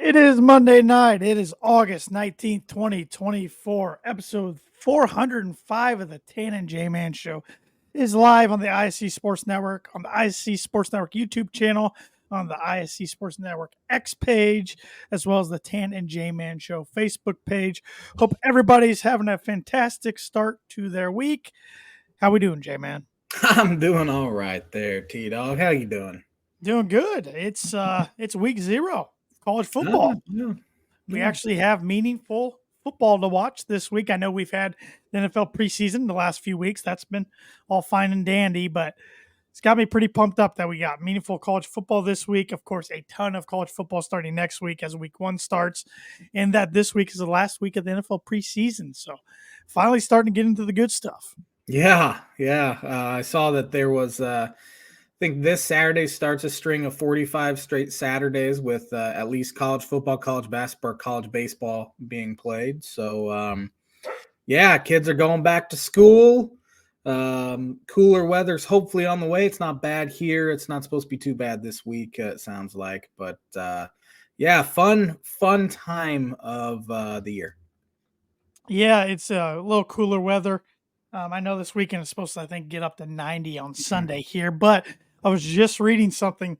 It is Monday night. It is August 19th, 2024. Episode 405 of the Tan and J Man Show is live on the ISC Sports Network, on the ISC Sports Network YouTube channel, on the ISC Sports Network X page, as well as the Tan and J Man Show Facebook page. Hope everybody's having a fantastic start to their week. How we doing, J Man? I'm doing all right there, T-Dog. How you doing? Doing good. It's week 0. College football. We actually have meaningful football to watch this week. I know we've had the NFL preseason the last few weeks. That's been all fine and dandy, but it's got me pretty pumped up that we got meaningful college football this week. Of course, a ton of college football starting next week as week 1 starts, and that this week is the last week of the NFL preseason. So finally starting to get into the good stuff. Yeah. I saw that there was I think this Saturday starts a string of 45 straight Saturdays with at least college football, college basketball, college baseball being played. So, kids are going back to school. Cooler weather's hopefully on the way. It's not bad here. It's not supposed to be too bad this week, it sounds like. But, fun time of the year. Yeah, it's a little cooler weather. I know this weekend is supposed to, I think, get up to 90 on Sunday here, but I was just reading something.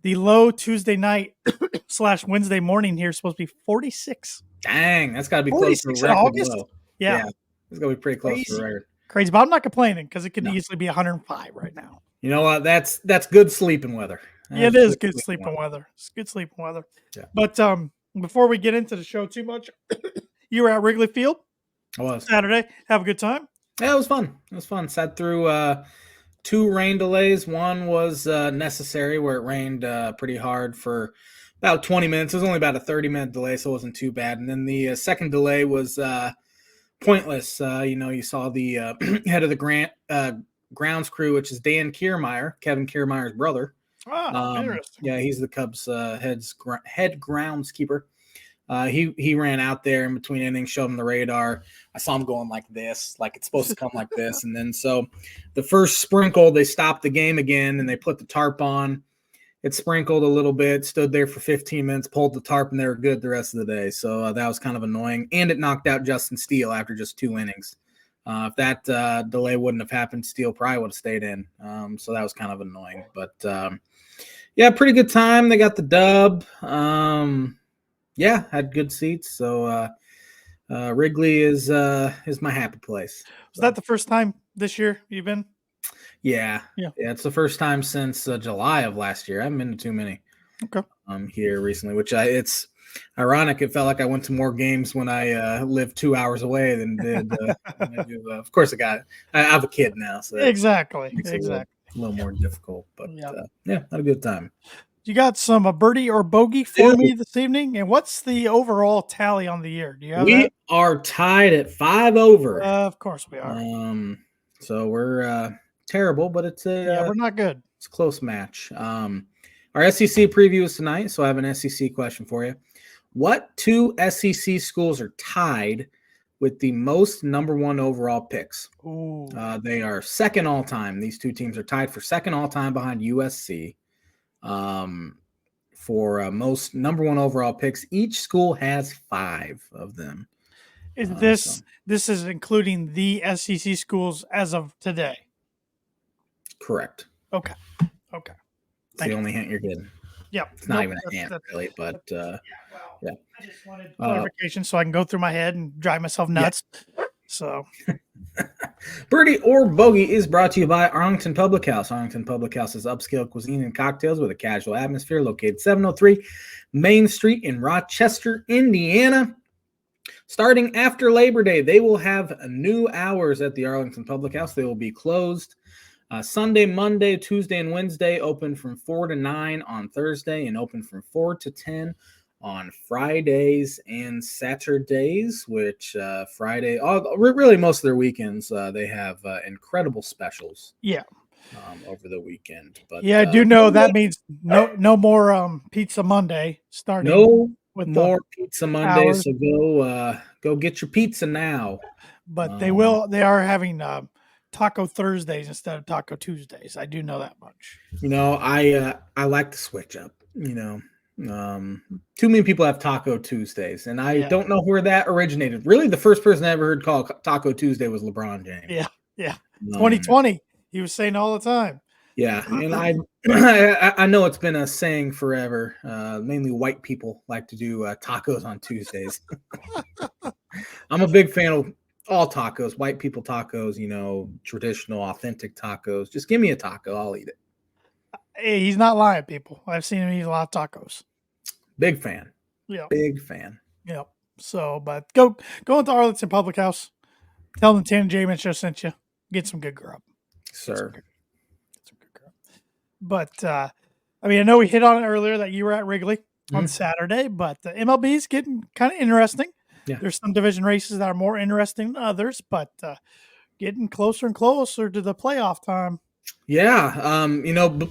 The low Tuesday night / Wednesday morning here is supposed to be 46. Dang, that's got to be close to the record low. Yeah. It's going to be pretty close to the record. Crazy, but I'm not complaining because it could easily be 105 right now. You know what? That's good sleeping weather. Yeah, it is good sleeping weather. It's good sleeping weather. Yeah. But before we get into the show too much, you were at Wrigley Field. I was. Saturday. Have a good time? Yeah, it was fun. Sat through 2 rain delays. One was necessary where it rained pretty hard for about 20 minutes. It was only about a 30-minute delay, so it wasn't too bad. And then the second delay was pointless. You saw the head of the grounds crew, which is Dan Kiermaier, Kevin Kiermaier's brother. Oh, interesting. Yeah, he's the Cubs head groundskeeper. He ran out there in between innings, showed him the radar. I saw him going like this, like it's supposed to come like this. And then so the first sprinkle, they stopped the game again and they put the tarp on. It sprinkled a little bit, stood there for 15 minutes, pulled the tarp, and they were good the rest of the day. So that was kind of annoying. And it knocked out Justin Steele after just 2 innings. If that delay wouldn't have happened, Steele probably would have stayed in. So that was kind of annoying. But, pretty good time. They got the dub. Had good seats. So Wrigley is my happy place. Was that the first time this year you've been? Yeah. It's the first time since July of last year. I haven't been to too many. Okay. Here recently, which it's ironic. It felt like I went to more games when I lived 2 hours away than did. Of course, I have a kid now, so exactly. A little more difficult, but had a good time. You got some birdie or bogey for me this evening? And what's the overall tally on the year? Do you have We are tied at 5 over. Of course we are. So we're terrible, but it's we're not good. It's a close match. Our SEC preview is tonight, so I have an SEC question for you. What 2 SEC schools are tied with the most number 1 overall picks? Ooh. They are second all time. These 2 teams are tied for second all time behind USC. For most number 1 overall picks. Each school has 5 of them. Is this is including the SEC schools as of today? Correct. Okay. It's the only hint you're getting. Yeah. It's not even a hint, really, but I just wanted clarification so I can go through my head and drive myself nuts. Yeah. So Birdie or Bogey is brought to you by Arlington Public House. Arlington Public House is upscale cuisine and cocktails with a casual atmosphere, located 703 Main Street in Rochester, Indiana. Starting after Labor Day, they will have new hours at the Arlington Public House. They will be closed Sunday, Monday, Tuesday, and Wednesday, open from 4 to 9 on Thursday, and open from 4 to 10 on Fridays and Saturdays, which really most of their weekends, they have incredible specials. Yeah. Over the weekend. But I do know that means no more Pizza Monday starting. No more Pizza Monday, so go get your pizza now. But they are having Taco Thursdays instead of Taco Tuesdays. I do know that much. I like to switch up, Too many people have Taco Tuesdays, and I Yeah. don't know where that originated. Really, the first person I ever heard call Taco Tuesday was LeBron James. Yeah. 2020. He was saying all the time. Yeah, and I know it's been a saying forever. Mainly white people like to do tacos on Tuesdays. I'm a big fan of all tacos, white people tacos, traditional, authentic tacos. Just give me a taco, I'll eat it. Hey, he's not lying, people. I've seen him eat a lot of tacos. Big fan. Yeah. Big fan. Yeah. So, but go into Arlington Public House. Tell them Tan Jamin just sent you. Get some good grub. Sir. Get some good grub. But, I know we hit on it earlier that you were at Wrigley on Saturday, but the MLB is getting kind of interesting. Yeah. There's some division races that are more interesting than others, but getting closer and closer to the playoff time. Yeah.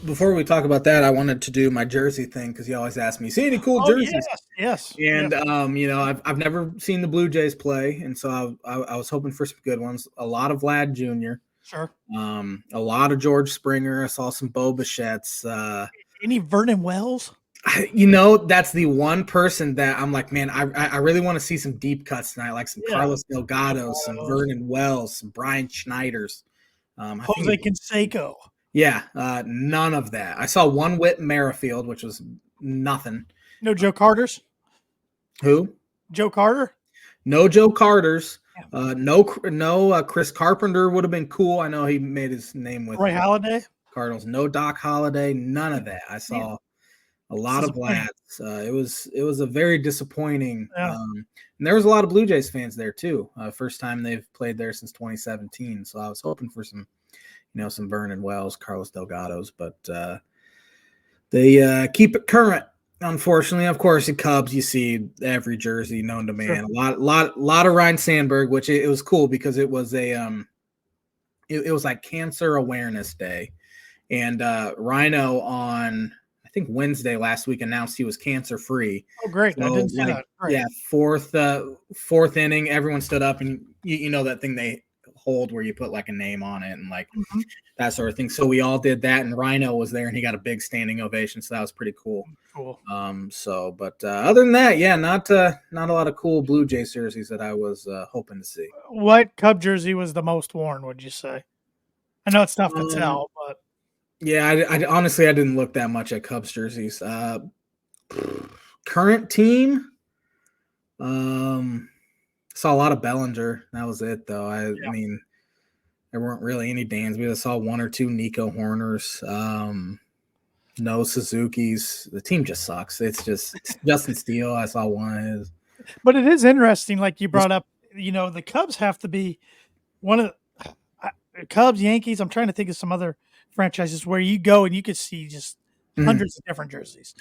Before we talk about that, I wanted to do my jersey thing because you always ask me, see any cool jerseys? Yes. And, I've never seen the Blue Jays play. And so I was hoping for some good ones. A lot of Vlad Jr. Sure. A lot of George Springer. I saw some Bo Bichette's. Any Vernon Wells? That's the one person that I'm like, man, I really want to see some deep cuts tonight, like some Carlos Delgado, some Vernon Wells, some Brian Schneiders. Jose Canseco. Yeah, none of that. I saw one Whit Merrifield, which was nothing. No Joe Carters? Who? Joe Carter? No Joe Carters. No Chris Carpenter would have been cool. I know he made his name with Roy Halladay. Cardinals. No Doc Holliday. None of that. I saw a lot of lads. It was a very disappointing. And there was a lot of Blue Jays fans there too. First time they've played there since 2017. So I was hoping for some, some Vernon Wells, Carlos Delgados, but they keep it current. Unfortunately, of course, the Cubs, you see every jersey known to man. Sure. A lot of Ryan Sandberg, which it was cool because it was it was like Cancer Awareness Day, and Rhino on I think Wednesday last week announced he was cancer free. Oh, great! So, I didn't see that. Great. Yeah, fourth inning, everyone stood up, and you know that thing they hold where you put like a name on it and like that sort of thing. So we all did that, and Rhino was there, and he got a big standing ovation. So that was pretty cool. Cool. But other than that, yeah, not a lot of cool Blue Jays jerseys that I was hoping to see. What Cub jersey was the most worn? Would you say? I know it's tough to tell, but yeah, I honestly I didn't look that much at Cubs jerseys. Current team, saw a lot of Bellinger. That was it, though. I mean, there weren't really any Dansby. I saw one or two Nico Horners. No Suzuki's. The team just sucks. It's just Justin Steele. I saw one of his. But it is interesting, like you brought up. The Cubs have to be one of the Cubs, Yankees. I'm trying to think of some other franchises where you go and you could see just hundreds of different jerseys.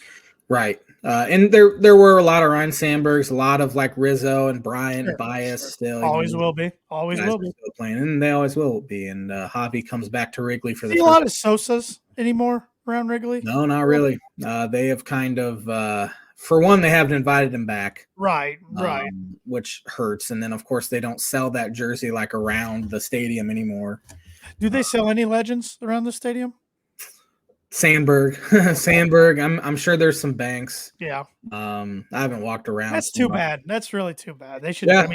Right. And there were a lot of Ryan Sandbergs, a lot of like Rizzo and Bryant Bias still. Always will be. Always will be. Still playing, and they always will be. And Javi comes back to Wrigley for the a lot of Sosas anymore around Wrigley? No, not really. They have kind of for one, they haven't invited him back. Right. Which hurts. And then of course they don't sell that jersey like around the stadium anymore. Do they sell any legends around the stadium? Sandberg. I'm sure there's some Banks. Yeah. I haven't walked around. That's too bad. That's really too bad. They should. Yeah.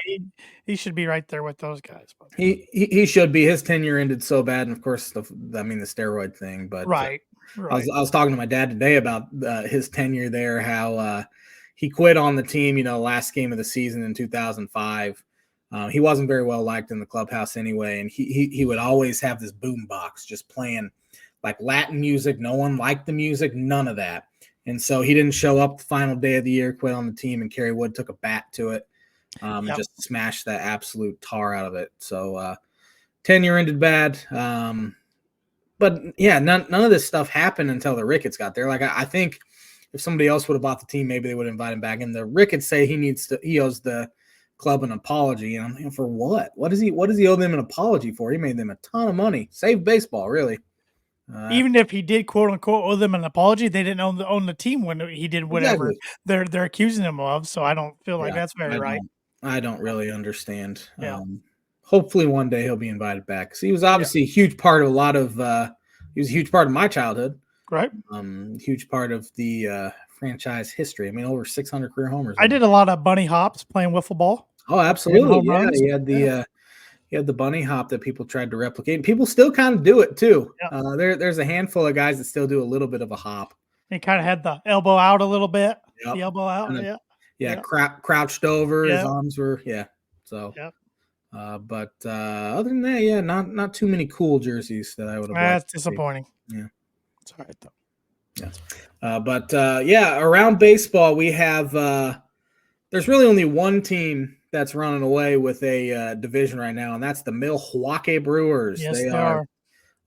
He should be right there with those guys. But. He should be. His tenure ended so bad, and of course, the steroid thing. But right. I was talking to my dad today about his tenure there. How he quit on the team. Last game of the season in 2005. He wasn't very well liked in the clubhouse anyway, and he would always have this boom box just playing like Latin music. No one liked the music, none of that. And so he didn't show up the final day of the year, quit on the team, and Kerry Wood took a bat to it and just smashed that absolute tar out of it. So tenure ended bad. But yeah, none of this stuff happened until the Ricketts got there. Like I think if somebody else would have bought the team, maybe they would invite him back. And the Ricketts say he owes the club an apology. And I'm thinking, for what? What does he owe them an apology for? He made them a ton of money. Saved baseball, really. Even if he did quote unquote owe them an apology, they didn't own the team when he did whatever they're accusing him of. So I don't feel like that's very right. I don't really understand. Yeah. Hopefully one day he'll be invited back. So he was obviously a huge part of he was a huge part of my childhood. Right. Huge part of the franchise history. I mean, over 600 career homers. I did a lot of bunny hops playing wiffle ball. Oh, absolutely. Home Yeah, runs. you had the bunny hop that people tried to replicate. And people still kind of do it too. Yeah. There's a handful of guys that still do a little bit of a hop. He kind of had the elbow out a little bit. Yep. The elbow out. Then, Yeah. Crouched over. Yeah. His arms were So. Yeah. But other than that, yeah, not too many cool jerseys that I would have. That's disappointing. Yeah, it's all right though. Yeah, but around baseball we have. There's really only one team that's running away with a division right now, and that's the Milwaukee Brewers. Yes, they are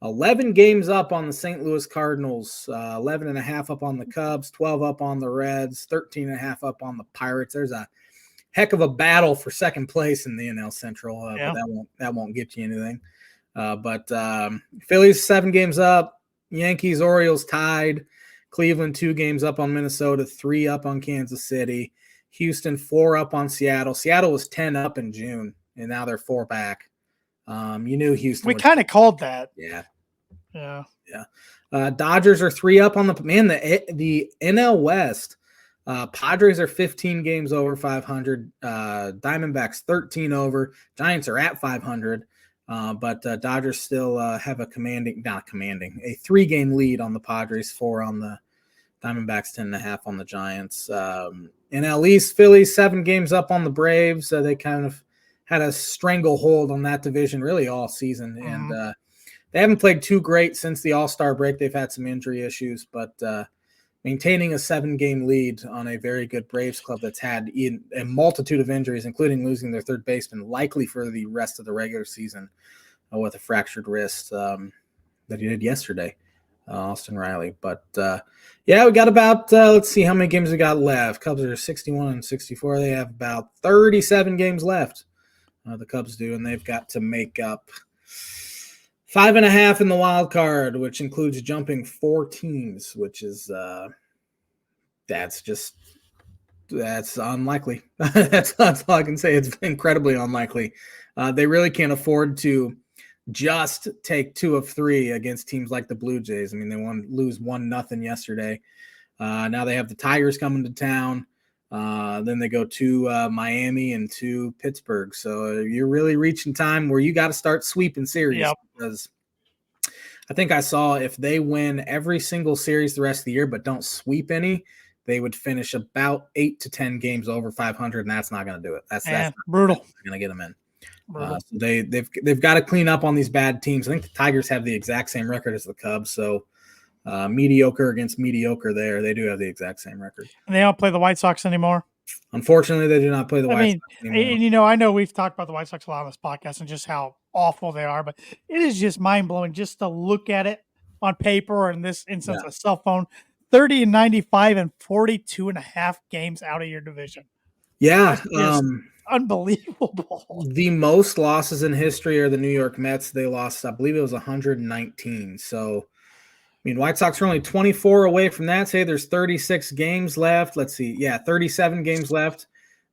11 games up on the St. Louis Cardinals, 11 and a half up on the Cubs, 12 up on the Reds, 13 and a half up on the Pirates. There's a heck of a battle for second place in the NL Central, but that won't get you anything. But Phillies 7 games up, Yankees, Orioles tied, Cleveland 2 games up on Minnesota, 3 up on Kansas City, Houston 4 up on Seattle. Seattle was 10 up in June, and now they're 4 back. You knew Houston. We kind of called that. Yeah. Yeah. Dodgers are 3 up on the NL West. Padres are 15 games over 500. Diamondbacks 13 over. Giants are at 500. But Dodgers still have a 3-game lead on the Padres, 4 on the Diamondbacks, 10.5 on the Giants. NL East, Phillies 7 games up on the Braves. They kind of had a stranglehold on that division really all season. Mm-hmm. And they haven't played too great since the All-Star break. They've had some injury issues, but maintaining a 7-game lead on a very good Braves club that's had a multitude of injuries, including losing their third baseman, likely for the rest of the regular season with a fractured wrist that he did yesterday, Austin Riley. But, we got about, let's see how many games we got left. Cubs are 61 and 64. They have about 37 games left, the Cubs do, and they've got to make up 5.5 in the wild card, which includes jumping 4 teams, which is that's unlikely. that's all I can say. It's incredibly unlikely. They really can't afford to just take 2 of 3 against teams like the Blue Jays. I mean, they lose 1-0 yesterday. Now they have the Tigers coming to town. Then they go to Miami and to Pittsburgh. So you're really reaching time where you got to start sweeping series. Because I think I saw if they win every single series the rest of the year but don't sweep any, they would finish about 8 to 10 games over 500, and that's not going to do it. That's brutal. Going to get them in. So they've got to clean up on these bad teams. I think the Tigers have the exact same record as the Cubs, so mediocre against mediocre there. They do have the exact same record. And they don't play the White Sox anymore. Unfortunately, they do not play the White Sox anymore. And I know we've talked about the White Sox a lot on this podcast and just how awful they are, but it is just mind-blowing just to look at it on paper, or in this instance, a cell phone. 30 and 95 and 42.5 games out of your division. Yeah. Unbelievable. The most losses in history are the New York Mets. They lost, I believe it was 119. So, I mean, White Sox are only 24 away from that. Say there's 36 games left. Let's see. Yeah, 37 games left.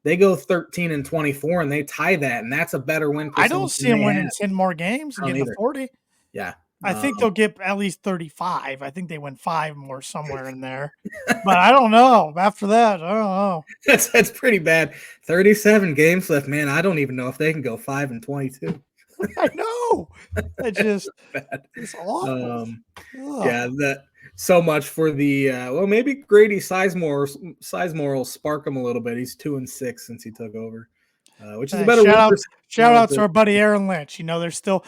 They go 13 and 24, and they tie that, and that's a better win. I don't see them winning 10 more games and getting to 40. Yeah. I think they'll get at least 35. I think they win 5 more somewhere in there. But I don't know. After that, I don't know. That's pretty bad. 37 games left, man. I don't even know if they can go 5 and 22. I know. It's awful. So much for the maybe Grady Sizemore will spark him a little bit. He's 2-6 since he took over. Which is a better shout out to our buddy Aaron Lynch. There's still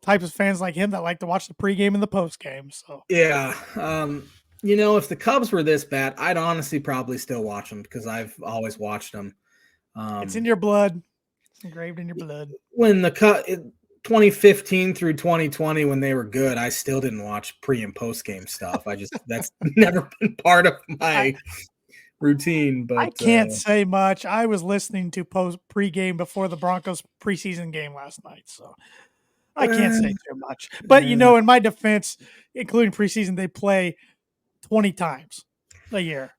types of fans like him that like to watch the pregame and the postgame. So yeah, if the Cubs were this bad, I'd honestly probably still watch them because I've always watched them. It's in your blood. It's engraved in your blood. When the 2015 through 2020, when they were good, I still didn't watch pre and post game stuff. That's never been part of my routine. But I can't say much. I was listening to pregame before the Broncos preseason game last night, so I can't say too much. But in my defense, including preseason, they play 20 times a year.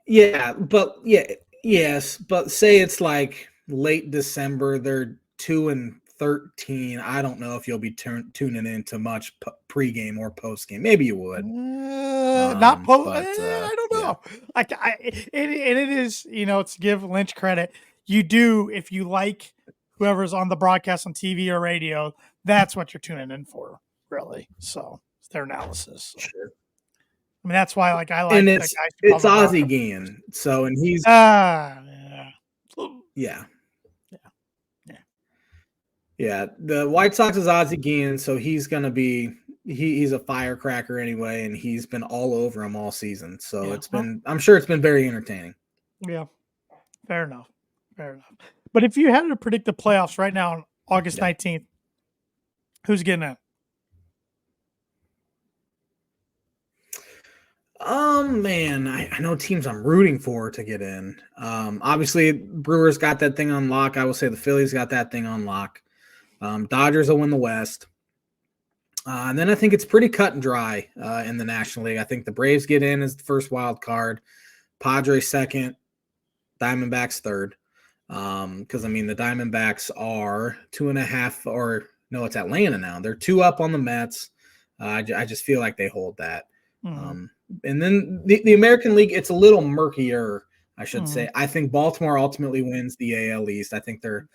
Yeah, but yes, but say it's like late December, they're 2-3 13, I don't know if you'll be tuning into much pregame or postgame. Maybe you would. Not post. But I don't know. It is, to give Lynch credit. You do, if you like whoever's on the broadcast on TV or radio, that's what you're tuning in for, really. So it's their analysis. So. Sure. I mean, that's why, I like and the guys. it's Ozzie Guillen. So, and he's yeah. The White Sox is Ozzie Guillen, so he's gonna be he's a firecracker anyway, and he's been all over him all season. So I'm sure it's been very entertaining. Yeah, fair enough. But if you had to predict the playoffs right now on August 19th, who's getting in? Man, I know teams I'm rooting for to get in. Obviously, Brewers got that thing on lock. I will say the Phillies got that thing on lock. Dodgers will win the West. And then I think it's pretty cut and dry in the National League. I think the Braves get in as the first wild card, Padres second, Diamondbacks third. Because, I mean, the Diamondbacks are 2.5 or no, it's Atlanta now. They're 2 up on the Mets. I just feel like they hold that. And then the American League, it's a little murkier, I should say. I think Baltimore ultimately wins the AL East. I think they're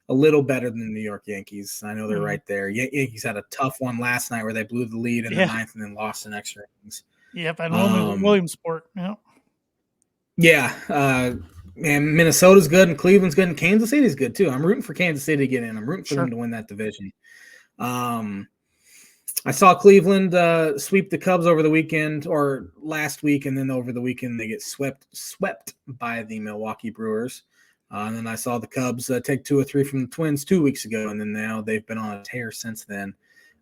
a little better than the New York Yankees. I know they're right there. Yankees had a tough one last night where they blew the lead in the ninth and then lost in extra innings. Yep, and Williamsport. Yeah. And Minnesota's good, and Cleveland's good, and Kansas City's good too. I'm rooting for Kansas City to get in. I'm rooting for them to win that division. I saw Cleveland sweep the Cubs over the weekend or last week, and then over the weekend they get swept by the Milwaukee Brewers. And then I saw the Cubs take 2 or 3 from the Twins 2 weeks ago, and then now they've been on a tear since then.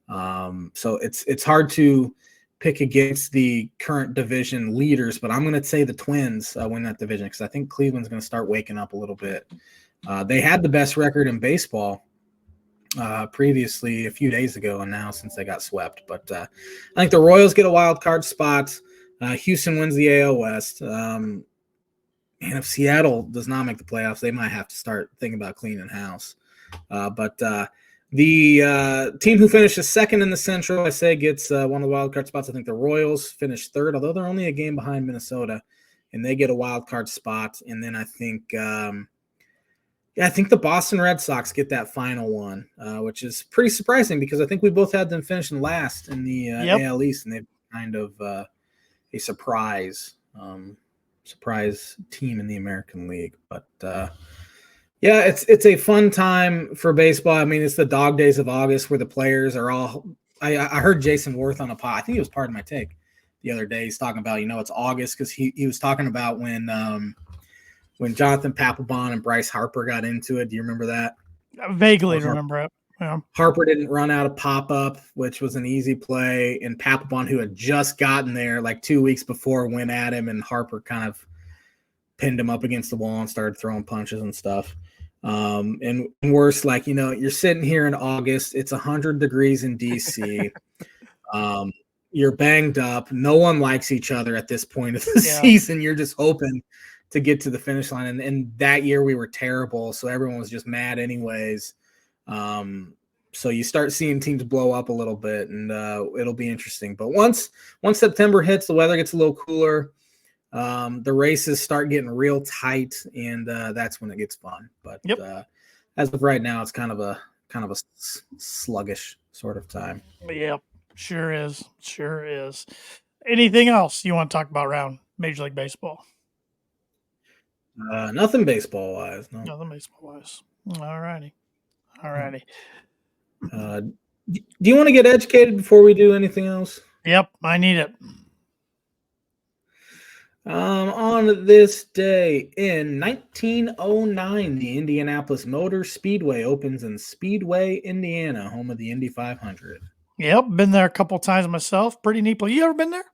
So it's hard to pick against the current division leaders, but I'm going to say the Twins win that division because I think Cleveland's going to start waking up a little bit. They had the best record in baseball previously a few days ago, and now since they got swept. But I think the Royals get a wild card spot. Houston wins the AL West. And if Seattle does not make the playoffs, they might have to start thinking about cleaning house. But the team who finishes second in the Central, I say, gets one of the wild card spots. I think the Royals finish third, although they're only a game behind Minnesota, and they get a wild card spot. And then I think I think the Boston Red Sox get that final one, which is pretty surprising because I think we both had them finishing last in the AL East, and they've kind of a surprise team in the American League. But yeah, it's a fun time for baseball. I mean, it's the dog days of August where the players are all. I heard Jason Worth on a pod. I think it was part of my take the other day. He's talking about it's August because he was talking about when Jonathan Papelbon and Bryce Harper got into it. Do you remember that? I vaguely remember it. Yeah. Harper didn't run out of pop-up, which was an easy play, and Papelbon, who had just gotten there like 2 weeks before, went at him, and Harper kind of pinned him up against the wall and started throwing punches and stuff. And worse, you're sitting here in August. It's 100 degrees in D.C. You're banged up. No one likes each other at this point of the season. You're just hoping to get to the finish line. And that year we were terrible, so everyone was just mad anyways. So you start seeing teams blow up a little bit, and it'll be interesting. But once September hits, the weather gets a little cooler. The races start getting real tight, and that's when it gets fun. But as of right now, it's kind of a sluggish sort of time. Yep, sure is. Anything else you want to talk about around Major League Baseball? Nothing baseball wise. No. Nothing baseball wise. All righty. Do you want to get educated before we do anything else? Yep, I need it. On this day in 1909, the Indianapolis Motor Speedway opens in Speedway, Indiana, home of the Indy 500. Yep, been there a couple times myself. Pretty neat place. You ever been there?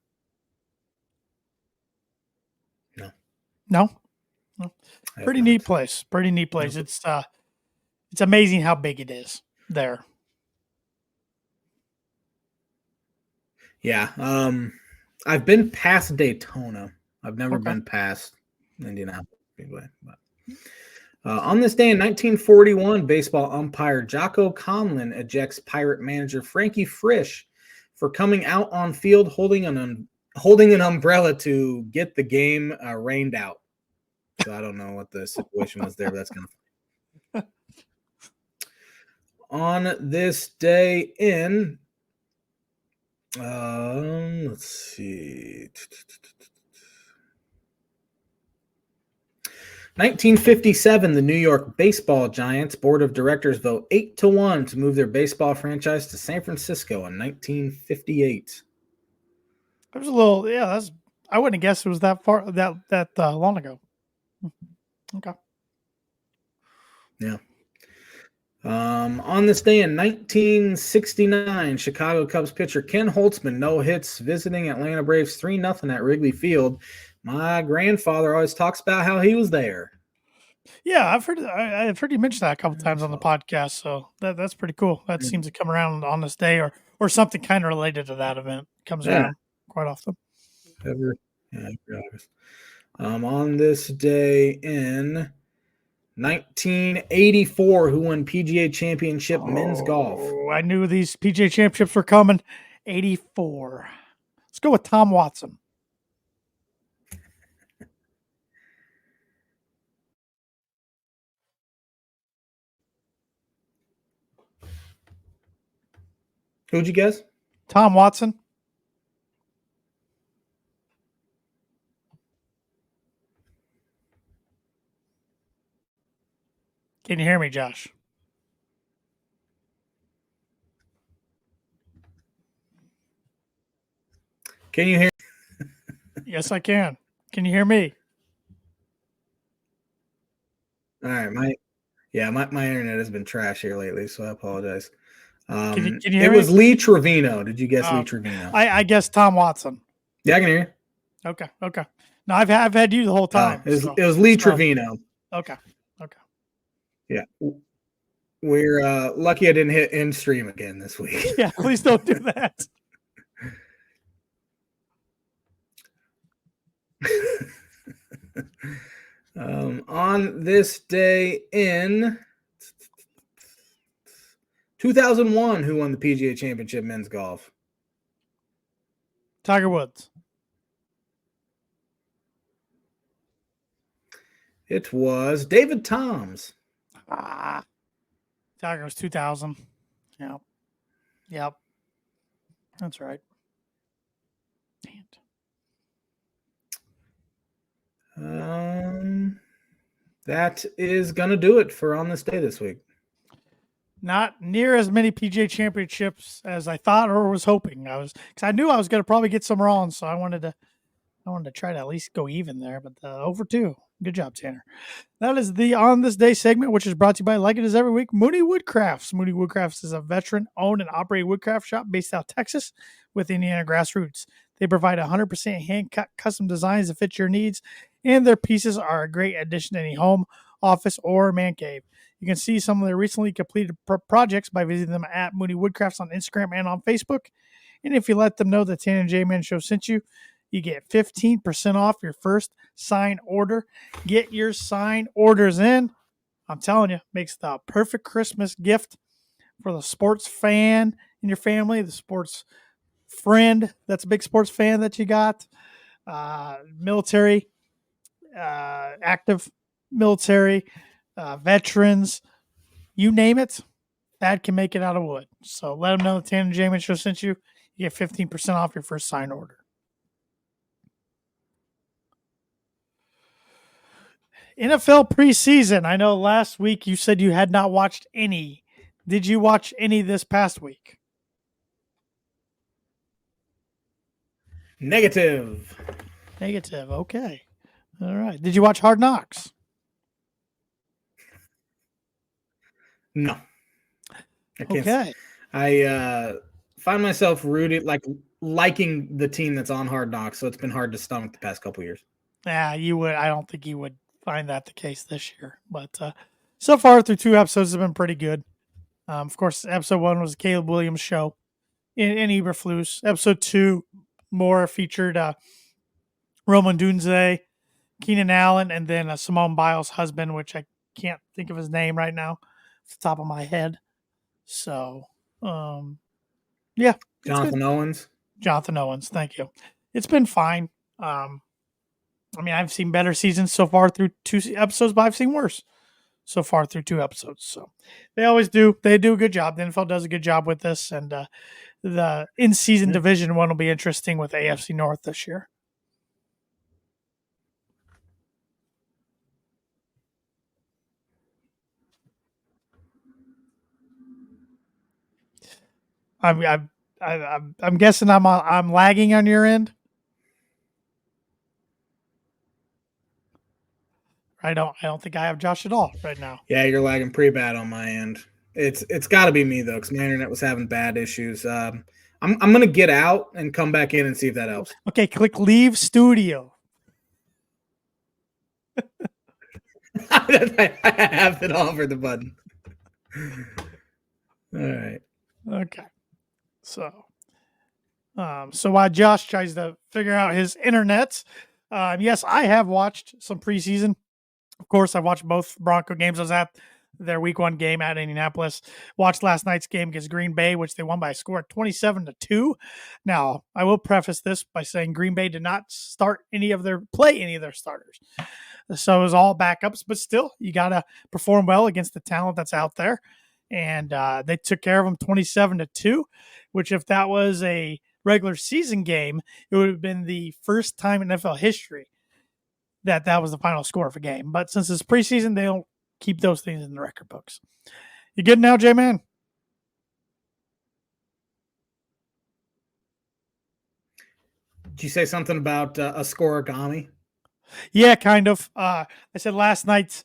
No. Pretty neat place. It's amazing how big it is there. Yeah. I've been past Daytona. I've never been past Indianapolis Speedway. On this day in 1941, baseball umpire Jocko Conlon ejects Pirate manager Frankie Frisch for coming out on field holding an umbrella to get the game rained out. So I don't know what the situation was there, but that's kind of funny. On this day in, let's see. 1957, the New York Baseball Giants Board of Directors vote 8-1 to move their baseball franchise to San Francisco in 1958. It was a little, yeah. I wouldn't have guessed it was that far that long ago. Okay. Yeah. On this day in 1969, Chicago Cubs pitcher Ken Holtzman no hits visiting Atlanta Braves 3-0 at Wrigley Field. My grandfather always talks about how he was there. Yeah, I've heard you mention that a couple times on the podcast, so that's pretty cool. That seems to come around on this day or something kind of related to that event comes around quite often. On this day in 1984, who won PGA Championship men's golf? I knew these PGA Championships were coming. 84. Let's go with Tom Watson. Who'd you guess? Tom Watson. Can you hear me, Josh? Can you hear? Yes, I can. Can you hear me? All right, my internet has been trash here lately, so I apologize. Can you hear it me? was Lee Trevino. Did you guess Lee Trevino? I guess Tom Watson. Yeah, I can hear you. Okay. No, I've had you the whole time. It was Lee Trevino. Okay. Yeah. We're lucky I didn't hit end stream again this week. Yeah, please don't do that. On this day in 2001, who won the PGA Championship men's golf? Tiger Woods. It was David Toms. Tiger was 2000. Yep. That's right. That is going to do it for On This Day this week. Not near as many PGA Championships as I thought or was hoping. Because I knew I was going to probably get some wrong, so I wanted to try to at least go even there. But over 2. Good job, Tanner. That is the On This Day segment, which is brought to you by, like it is every week, Mooney Woodcrafts. Mooney Woodcrafts is a veteran-owned and operated woodcraft shop based out of Texas with Indiana grassroots. They provide 100% hand-cut custom designs that fit your needs, and their pieces are a great addition to any home, office, or man cave. You can see some of their recently completed projects by visiting them at Mooney Woodcrafts on Instagram and on Facebook. And if you let them know the Tanner and J-Man Show sent you, you get 15% off your first sign order. Get your sign orders in. I'm telling you, makes the perfect Christmas gift for the sports fan in your family, the sports friend that's a big sports fan that you got, military, active military, veterans, you name it, that can make it out of wood. So let them know the Tanner and J-Man Show sent you. You get 15% off your first sign order. NFL preseason. I know last week you said you had not watched any. Did you watch any this past week? Negative. Okay. All right. Did you watch Hard Knocks? No. Okay. I find myself liking the team that's on Hard Knocks, so it's been hard to stomach the past couple years. Yeah, you would. I don't think you would find that the case this year. But so far through 2 episodes have been pretty good. Of course, episode 1 was the Caleb Williams show in Eberflus. Episode 2 more featured Roman Dunze, Keenan Allen, and then Simone Biles' husband, which I can't think of his name right now off the top of my head. So, yeah. Jonathan Owens. Jonathan Owens. Thank you. It's been fine. I mean, I've seen better seasons so far through 2 episodes, but I've seen worse so far through 2 episodes. So they always do. They do a good job. The NFL does a good job with this. And the in-season division one will be interesting with AFC North this year. I'm guessing I'm lagging on your end. I don't think I have Josh at all right now. Yeah, you're lagging pretty bad on my end. It's got to be me though, because my internet was having bad issues. I'm gonna get out and come back in and see if that helps. Okay, click leave studio. I have it all for the button. All right. Okay. So while Josh tries to figure out his internet, yes, I have watched some preseason. Of course, I watched both Bronco games. I was at their week 1 game at Indianapolis. Watched last night's game against Green Bay, which they won by a score of 27-2. Now, I will preface this by saying Green Bay did not play any of their starters. So it was all backups, but still, you got to perform well against the talent that's out there. And they took care of them 27-2, which if that was a regular season game, it would have been the first time in NFL history that was the final score of a game. But since it's preseason, they don't keep those things in the record books. You good now, J-Man? Did you say something about a scoregami? Yeah, kind of. I said last night's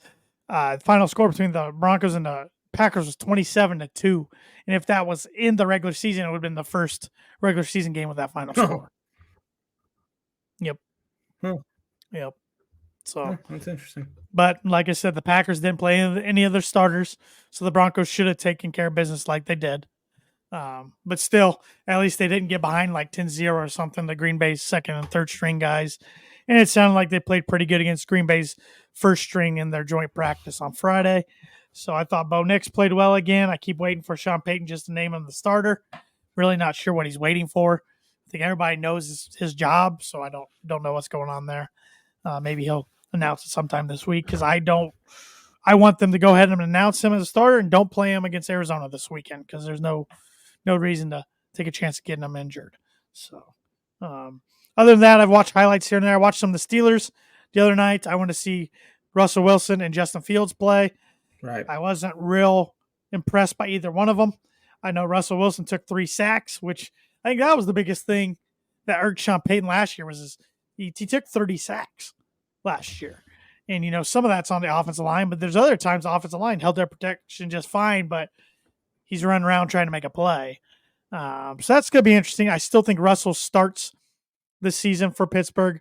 final score between the Broncos and the Packers was 27-2. And if that was in the regular season, it would have been the first regular season game with that final score. Yep. Yep. So that's interesting. But like I said, the Packers didn't play any of their starters, so the Broncos should have taken care of business like they did. But still, at least they didn't get behind like 10-0 or something, the Green Bay's second and third string guys. And it sounded like they played pretty good against Green Bay's first string in their joint practice on Friday. So I thought Bo Nix played well again. I keep waiting for Sean Payton just to name him the starter. Really not sure what he's waiting for. I think everybody knows his job, so I don't know what's going on there. Maybe he'll announce it sometime this week because I want them to go ahead and announce him as a starter and don't play him against Arizona this weekend because there's no reason to take a chance of getting him injured. So other than that, I've watched highlights here and there. I watched some of the Steelers the other night. I want to see Russell Wilson and Justin Fields play. Right. I wasn't real impressed by either one of them. I know Russell Wilson took 3 sacks, which I think that was the biggest thing that irked Sean Payton last year was he took 30 sacks last year. And, some of that's on the offensive line, but there's other times the offensive line held their protection just fine, but he's running around trying to make a play. So that's going to be interesting. I still think Russell starts this season for Pittsburgh,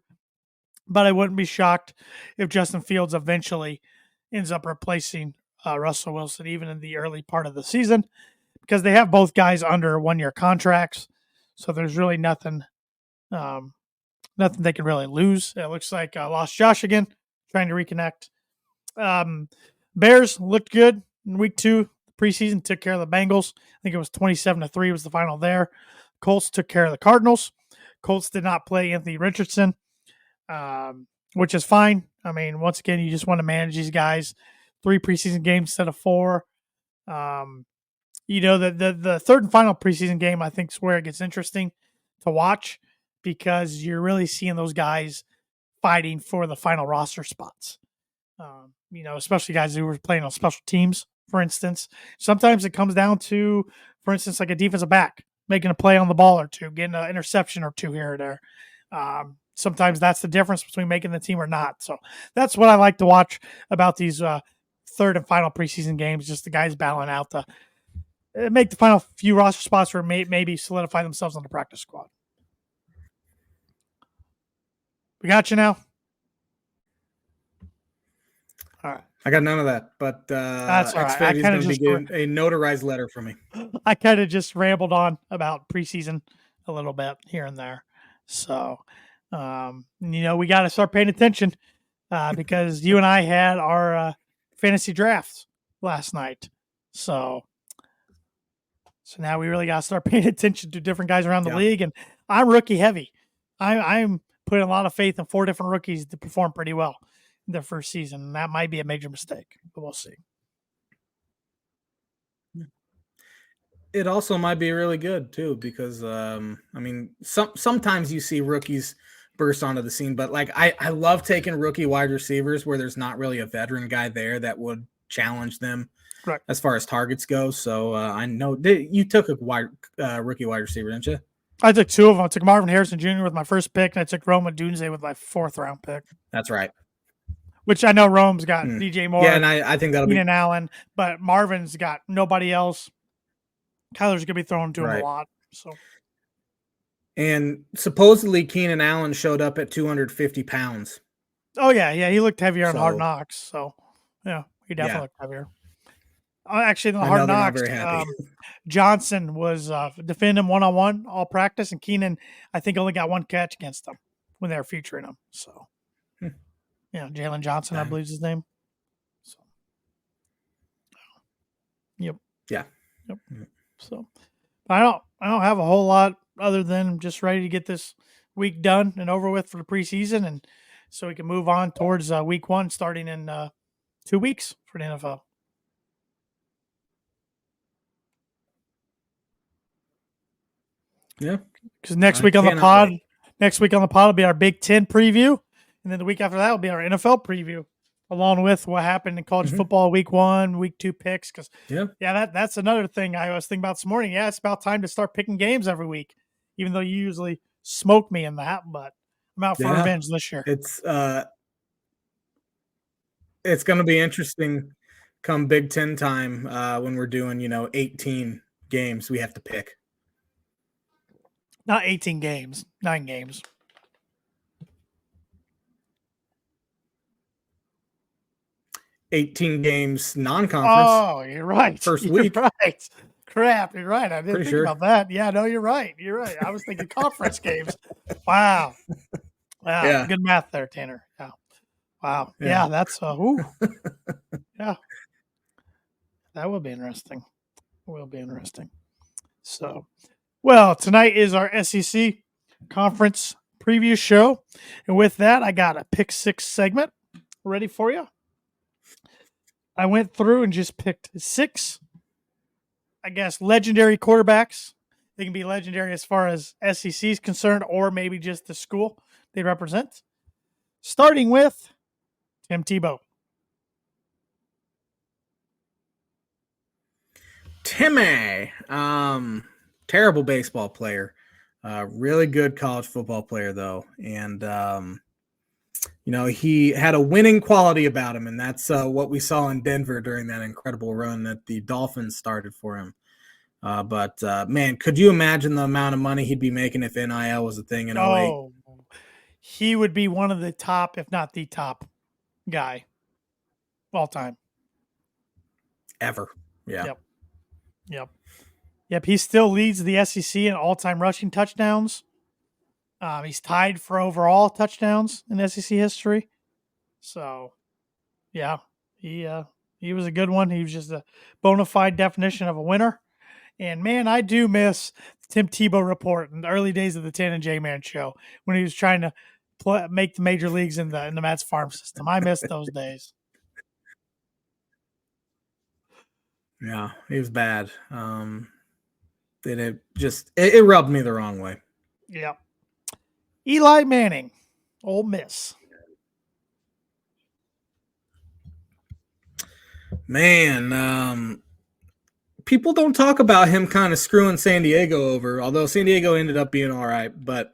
but I wouldn't be shocked if Justin Fields eventually ends up replacing Russell Wilson, even in the early part of the season, because they have both guys under 1-year contracts. So there's really nothing they can really lose. It looks like lost Josh again, trying to reconnect. Bears looked good in week 2. Preseason took care of the Bengals. I think it was 27-3 was the final there. Colts took care of the Cardinals. Colts did not play Anthony Richardson, which is fine. I mean, once again, you just want to manage these guys. 3 preseason games instead of 4. The third and final preseason game, I think, is where it gets interesting to watch because you're really seeing those guys fighting for the final roster spots. Especially guys who were playing on special teams, for instance. Sometimes it comes down to, for instance, like a defensive back making a play on the ball or 2, getting an interception or 2 here or there. Sometimes that's the difference between making the team or not. So that's what I like to watch about these third and final preseason games, just the guys battling out to make the final few roster spots or maybe solidify themselves on the practice squad. We got you now. All right. I got none of that, but that's all right. I kind of just getting a notarized letter from me. I kind of just rambled on about preseason a little bit here and there. So, we got to start paying attention because you and I had our fantasy drafts last night. So now we really got to start paying attention to different guys around the league. And I'm rookie heavy. I'm putting a lot of faith in 4 different rookies to perform pretty well in their first season. And that might be a major mistake, but we'll see. It also might be really good too, because sometimes you see rookies burst onto the scene, but like I love taking rookie wide receivers where there's not really a veteran guy there that would challenge them as far as targets go. So I know you took a rookie wide receiver, didn't you? I took 2 of them. I took Marvin Harrison Jr. with my first pick, and I took Rome Odunze with my 4th round pick. That's right. Which I know Rome's got DJ Moore. Yeah, and I think that'll Keenan Allen, but Marvin's got nobody else. Kyler's gonna be throwing to him a lot. So, and supposedly Keenan Allen showed up at 250 pounds. Oh yeah, he looked heavier on Hard Knocks. So yeah, he definitely looked heavier. Actually, in the Hard Knocks, Johnson was defending him 1-on-1 all practice, and Keenan, I think, only got 1 catch against him when they were featuring him. So, Jalen Johnson, I believe is his name. So, yep. Yeah. Yep. So, I don't have a whole lot other than just ready to get this week done and over with for the preseason, and so we can move on towards week 1 starting in 2 weeks for the NFL. Yeah, because next week on the pod will be our Big Ten preview, and then the week after that will be our NFL preview, along with what happened in college football week 1, week 2 picks. Because that's another thing I was thinking about this morning. Yeah, it's about time to start picking games every week, even though you usually smoke me in that. But I'm out for revenge this year. It's going to be interesting come Big Ten time when we're doing 18 games we have to pick. Not 18 games, 9 games. $18 games non-conference. Oh, you're right. First week. Right. Crap, you're right. I didn't think about that. Yeah, no, you're right. I was thinking conference games. Wow. Yeah. Good math there, Tanner. Yeah. Wow. Yeah, that's yeah. That will be interesting. So, well, tonight is our SEC conference preview show. And with that, I got a pick 6 segment ready for you. I went through and just picked 6, I guess, legendary quarterbacks. They can be legendary as far as SEC is concerned, or maybe just the school they represent. Starting with Tim Tebow. Timmy. Terrible baseball player. Really good college football player, though. And, he had a winning quality about him, and that's what we saw in Denver during that incredible run that the Dolphins started for him. But man, could you imagine the amount of money he'd be making if NIL was a thing in 08? Oh, he would be one of the top, if not the top guy of all time. Ever. Yeah. Yep. He still leads the SEC in all-time rushing touchdowns. He's tied for overall touchdowns in SEC history. So, yeah, he was a good one. He was just a bona fide definition of a winner. And, man, I do miss Tim Tebow report in the early days of the Tan and J-Man show when he was trying to make the major leagues in the Mets farm system. I miss those days. Yeah, he was bad. It rubbed me the wrong way. Yeah. Eli Manning, Ole Miss. Man, people don't talk about him kind of screwing San Diego over, although San Diego ended up being all right. But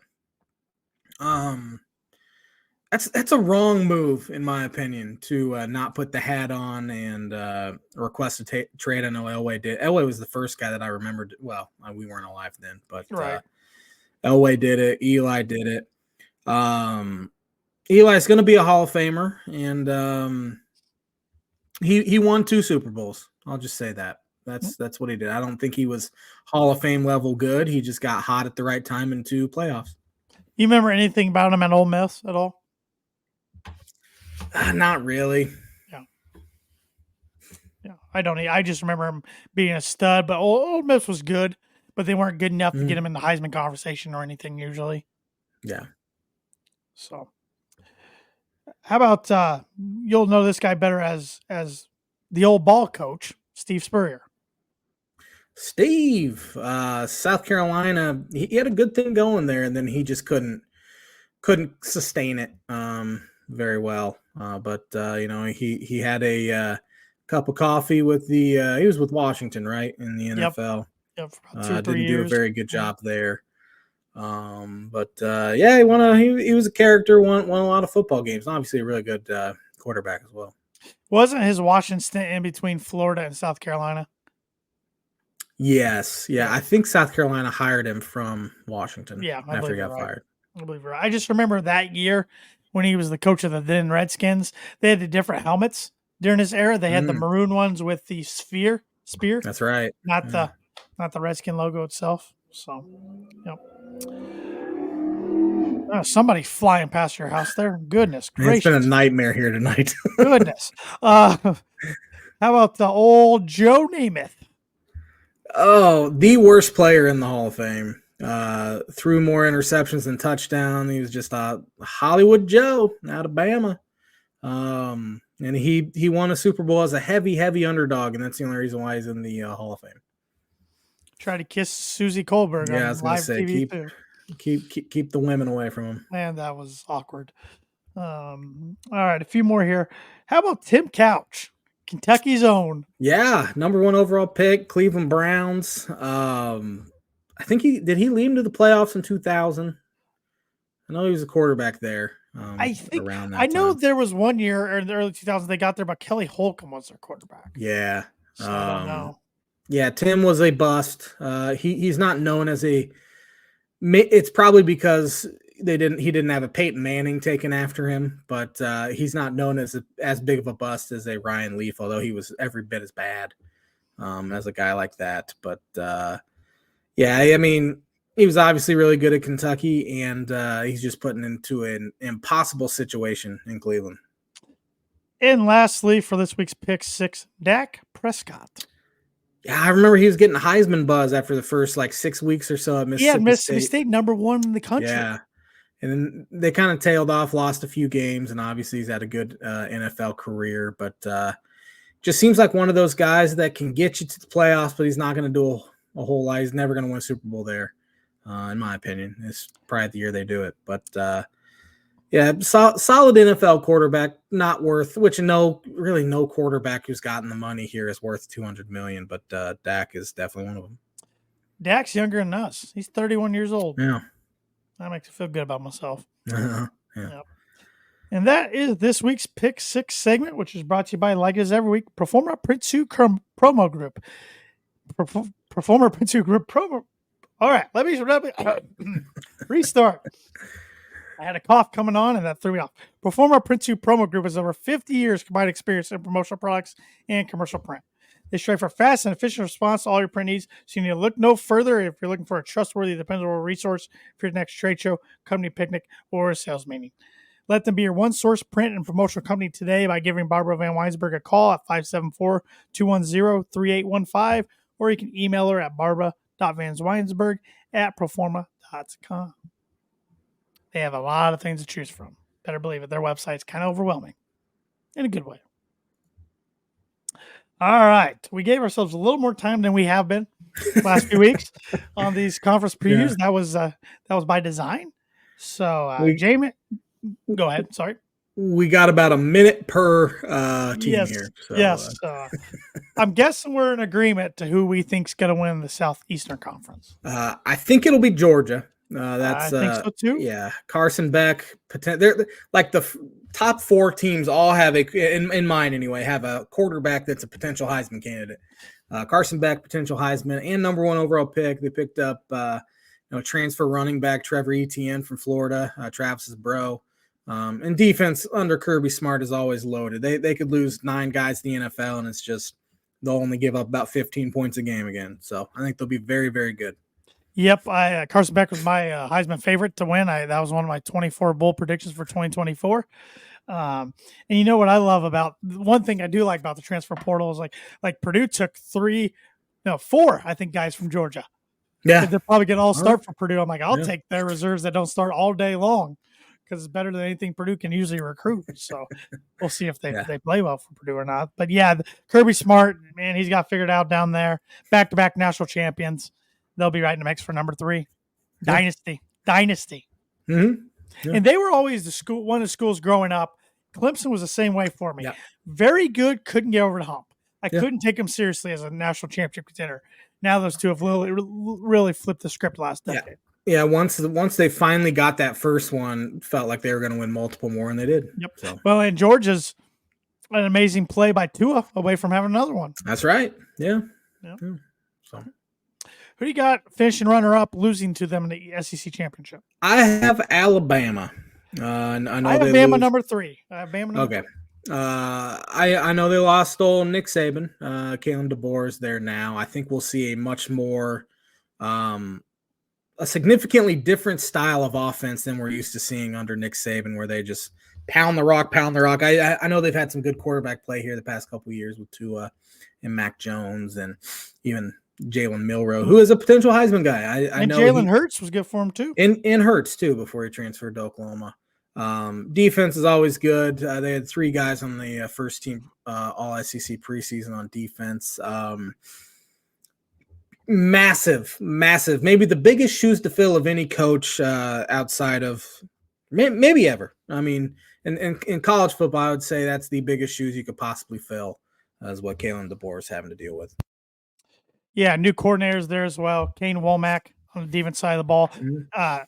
that's a wrong move, in my opinion, to not put the hat on and request a trade. I know Elway did. Elway was the first guy that I remembered. Well, we weren't alive then, but Elway did it. Eli did it. Eli's going to be a Hall of Famer, and he won 2 Super Bowls. I'll just say that. That's what he did. I don't think he was Hall of Fame level good. He just got hot at the right time in 2 playoffs. You remember anything about him at Ole Miss at all? Not really. Yeah. Yeah, I just remember him being a stud, but Ole Miss was good, but they weren't good enough to get him in the Heisman conversation or anything usually. Yeah. So, how about you'll know this guy better as the old ball coach, Steve Spurrier. Steve, South Carolina, he had a good thing going there, and then he just couldn't sustain it very well. But he had a cup of coffee with the he was with Washington, right, in the NFL. Yep, for about 2 or 3 Didn't years. do a very good job there. He was a character, won a lot of football games. Obviously, a really good quarterback as well. Wasn't his Washington stint in between Florida and South Carolina? Yes, yeah. I think South Carolina hired him from Washington. Yeah, after he got fired. I believe you're right. I just remember that year when he was the coach of the then Redskins. They had the different helmets during his era. They had the maroon ones with the spear. That's right. Not the Redskin logo itself. So, yep. Oh, somebody flying past your house there. Goodness gracious. It's been a nightmare here tonight. Goodness. How about the old Joe Namath? Oh, the worst player in the Hall of Fame. Threw more interceptions than touchdown. He was just a Hollywood Joe out of Bama. And he won a Super Bowl as a heavy underdog, and that's the only reason why he's in the Hall of Fame. Try to kiss Susie Kohlberg on I was gonna live say, TV too. Keep the women away from him. Man, that was awkward. All right, a few more here. How about Tim Couch, Kentucky's own? Yeah, number 1 overall pick, Cleveland Browns. I think he lead him to the playoffs in 2000. I know he was a quarterback there. I think around that I know time. there was one year or in the early 2000s they got there, but Kelly Holcomb was their quarterback. Yeah, so I don't know. Yeah, Tim was a bust. He's not known as a. It's probably because he didn't have a Peyton Manning taken after him, but he's not known as big of a bust as a Ryan Leaf, although he was every bit as bad as a guy like that. But he was obviously really good at Kentucky, and he's just putting into an impossible situation in Cleveland. And lastly, for this week's pick 6, Dak Prescott. Yeah, I remember he was getting Heisman buzz after the first 6 weeks or so at Mississippi State, number 1 in the country. Yeah, and then they kind of tailed off, lost a few games, and obviously he's had a good NFL career. But just seems like one of those guys that can get you to the playoffs, but he's not going to do a whole lot. He's never going to win a Super Bowl there, in my opinion. It's probably the year they do it. But solid NFL quarterback, not worth. No quarterback who's gotten the money here is worth $200 million. But Dak is definitely one of them. Dak's younger than us. He's 31 years old. Yeah. That makes me feel good about myself. Yeah. Yep. And that is this week's Pick 6 segment, which is brought to you by, like it is every week, Performer Print 2 Promo Group. Performer Print 2 Group Promo. All right, let me restart. I had a cough coming on, and that threw me off. Performer Print 2 Promo Group has over 50 years combined experience in promotional products and commercial print. They strive for fast and efficient response to all your print needs, so you need to look no further if you're looking for a trustworthy, dependable resource for your next trade show, company picnic, or a sales meeting. Let them be your one-source print and promotional company today by giving Barbara Van Weinsberg a call at 574-210-3815, or you can email her at barbara.vansweinsberg@proforma.com. They have a lot of things to choose from. Better believe it. Their website's kind of overwhelming in a good way. All right. We gave ourselves a little more time than we have been last few weeks on these conference previews. Yeah. That was by design. So, Jamie, go ahead. Sorry. We got about a minute per team here. So, yes. I'm guessing we're in agreement to who we think's going to win the Southeastern Conference. I think it'll be Georgia. I think so too. Yeah, Carson Beck. They're like the top 4 teams all have in mind anyway, have a quarterback that's a potential Heisman candidate. Carson Beck, potential Heisman, and number 1 overall pick. They picked up transfer running back Trevor Etienne from Florida, Travis's bro. And defense under Kirby Smart is always loaded. They could lose 9 guys to the NFL, and it's just they'll only give up about 15 points a game again. So I think they'll be very, very good. Yep, Carson Beck was my Heisman favorite to win. That was one of my 24 bold predictions for 2024. And you know what I love about one thing I do like about the transfer portal is like Purdue took four, I think, guys from Georgia. Yeah. They're probably going to all start right. for Purdue. I'm like, I'll Yeah. take their reserves that don't start all day long because it's better than anything Purdue can usually recruit. So we'll see if they play well for Purdue or not. But yeah, Kirby Smart, man, he's got figured out down there. Back-to-back national champions. They'll be right in the mix for number 3. Yeah. Dynasty. Mm-hmm. Yeah. And they were always one of the schools growing up. Clemson was the same way for me. Yeah. Very good, couldn't get over the hump. I couldn't take them seriously as a national championship contender. Now those two have really flipped the script last decade. Yeah, once they finally got that first one, felt like they were going to win multiple more, and they did. Yep. So. Well, and Georgia's an amazing play by Tua away from having another one. That's right. Yeah. Yep. Yeah. So. Who do you got finishing runner-up, losing to them in the SEC championship? I have Alabama. I know I have Bama number 3. I have Bama number 3. I know they lost old Nick Saban. Kalen DeBoer is there now. I think we'll see a much more a significantly different style of offense than we're used to seeing under Nick Saban, where they just pound the rock. I know they've had some good quarterback play here the past couple of years with Tua and Mac Jones and even Jalen Milroe, who is a potential Heisman guy. I know Jalen Hurts was good for him too. And Hurts too before he transferred to Oklahoma. Defense is always good. They had 3 guys on the first team all SEC preseason on defense. Massive. Maybe the biggest shoes to fill of any coach outside of maybe ever. I mean, in college football, I would say that's the biggest shoes you could possibly fill, is what Kalen DeBoer is having to deal with. Yeah, new coordinators there as well. Kane Womack on the defense side of the ball. Mm-hmm. A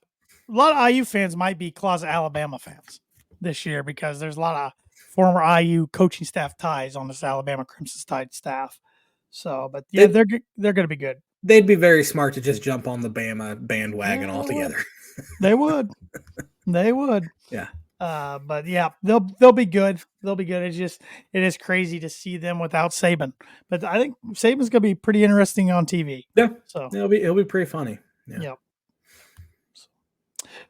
lot of IU fans might be closet Alabama fans this year because there's a lot of former IU coaching staff ties on this Alabama Crimson Tide staff. So, but yeah, they're going to be good. They'd be very smart to just jump on the Bama bandwagon altogether. They would. Yeah. But yeah, they'll be good. They'll be good. It is crazy to see them without Saban. But I think Saban's going to be pretty interesting on TV. Yeah. So it'll be pretty funny. Yeah. Yep.